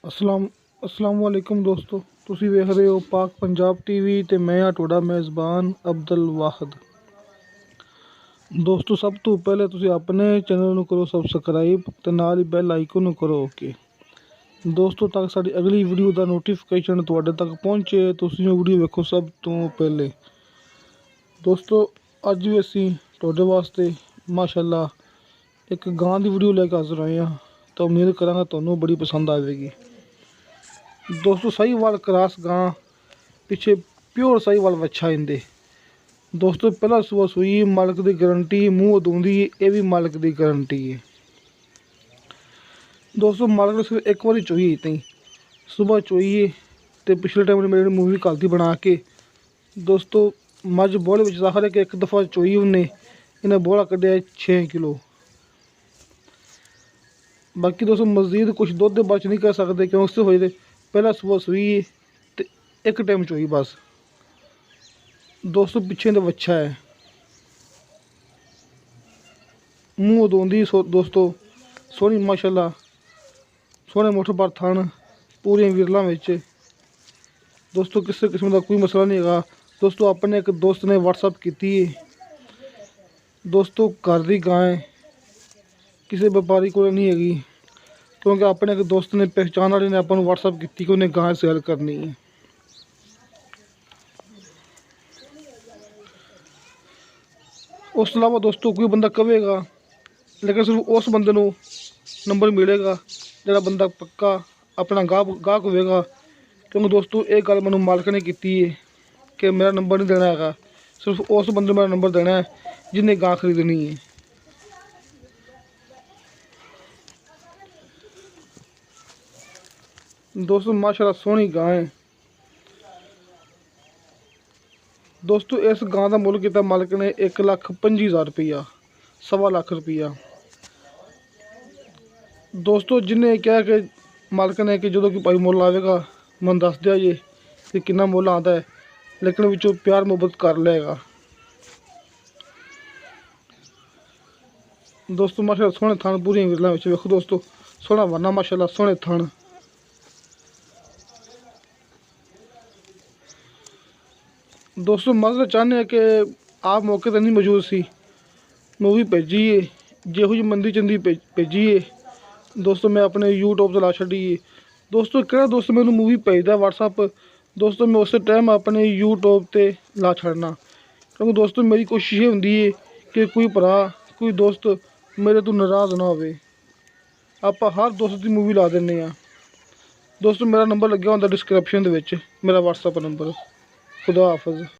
अस्सलाम वालेकुम दोस्तों, ਤੁਸੀਂ ਵੇਖ ਰਹੇ ਹੋ ਪਾਕ ਪੰਜਾਬ ਟੀਵੀ ਤੇ ਮੈਂ ਆ ਤੁਹਾਡਾ ਮੇਜ਼ਬਾਨ ਅਬਦੁਲ ਵਾਹਿਦ। ਦੋਸਤੋ, ਸਭ ਤੋਂ ਪਹਿਲੇ ਤੁਸੀਂ ਆਪਣੇ ਚੈਨਲ ਨੂੰ ਕਰੋ ਸਬਸਕ੍ਰਾਈਬ ਤੇ ਨਾਲ ਹੀ ਬੈਲ ਆਈਕਨ ਨੂੰ ਕਰੋ ਓਕੇ ਦੋਸਤੋ, ਤਾਂ ਕਿ ਸਾਡੀ ਅਗਲੀ ਵੀਡੀਓ ਦਾ ਨੋਟੀਫਿਕੇਸ਼ਨ ਤੁਹਾਡੇ ਤੱਕ ਪਹੁੰਚੇ। ਤੁਸੀਂ ਉਹ ਵੀਡੀਓ ਵੇਖੋ ਸਭ ਤੋਂ ਪਹਿਲੇ। ਦੋਸਤੋ, ਅੱਜ ਵੀ ਅਸੀਂ ਤੁਹਾਡੇ ਵਾਸਤੇ ਮਾਸ਼ਾਅੱਲਾ ਇੱਕ ਗਾਂ ਦੀ ਵੀਡੀਓ ਲੈ ਕੇ ਹਾਜ਼ਰ ਹੋਏ ਹਾਂ, ਤਾਂ ਉਮੀਦ ਕਰਾਂਗਾ ਤੁਹਾਨੂੰ ਬੜੀ ਪਸੰਦ ਆਵੇਗੀ। दोस्तों, साहिवाल क्रॉस गां पिछे प्योर साहिवाल वच्छा इंदे। दोस्तों, पहला सुबह सूई मालिक की गारंटी, मूँह दूंदी ये भी मालिक की गारंटी है। दोस्तों, मालिक ने सिर्फ एक बार चोई इतनी सुबह चोई है तो पिछले टाइम मेरे मूवी घलती बना के। दोस्तों, मझ बोले में दाखिल है कि एक दफ़ा चोई उन्हें इन्हें बोला कढ़िया 6 किलो। बाकी दोस्तों मज़ीद कुछ दुध के बारे नहीं कह सकते क्यों उससे हो जाए। पहला सुबह सूई तो एक टाइम चोई बस। दोस्तों, पिछे तो बच्चा है, मूँह दोंदी दोस्तों सोहनी माशाअल्लाह, सोहने मुठ पर थन पूरी विरलों में। दोस्तों, किसी किस्म का कोई मसला नहीं है। दोस्तों, अपने एक दोस्त ने व्हाट्सअप की है। दोस्तों, घर की गां है, किसी व्यापारी को नहीं हैगी, क्योंकि अपने एक दोस्त ने पहचान वाले ने अपन व्हाट्सअप की कि उन्हें गां सेल करनी है। उस अलावा दोस्तों कोई बंदा कहेगा, लेकिन सिर्फ उस बंदे को नंबर मिलेगा जो बंदा पक्का अपना गाहक होगा। क्योंकि दोस्तों एक गल मैनू मालिक ने की है कि मेरा नंबर नहीं देना है, सिर्फ उस बंदे मेरा नंबर देना है जिन्हें गां खरीदनी है। दोस्तों, माशाअल्लाह सोहनी गां है। दोस्तों, इस गां का मुल किया मालिक ने 1,25,000 रुपया, 1.25 लाख रुपया। दोस्तों, जिन्हें क्या कि मालिक ने कि जो कि भाई मुल आएगा मैं दस दिया जे कि कितना मुल आता है, लेकिन विचों प्यार मुहब्बत कर लेगा। दोस्तों, माशाअल्लाह सोहने थान पूरी विरला वेखो। दोस्तों, सोहना वरना माशाअल्लाह सोहने थान। दोस्तों, मज़ा चाहते हैं कि आप मौके पर नहीं मौजूद सी, मूवी भेजी है जो जी मंदी चंदी भेजी है। दोस्तों, मैं अपने यूट्यूब से ला छी है। दोस्तों, कि दोस्त मैंने मूवी भेजता व्हाट्सअप, दोस्तों मैं उस टाइम अपने यूट्यूब पर ला छड़ना। क्योंकि दोस्तों मेरी कोशिश ये होंगी है कि कोई भरा कोई दोस्त मेरे तो नाराज़ ना हो। आप हर दोस्त की मूवी ला दें। दोस्तों, मेरा नंबर लग्या होंदा डिस्क्रिप्शन मेरा व्हाट्सअप नंबर। खुदा हाफिज़।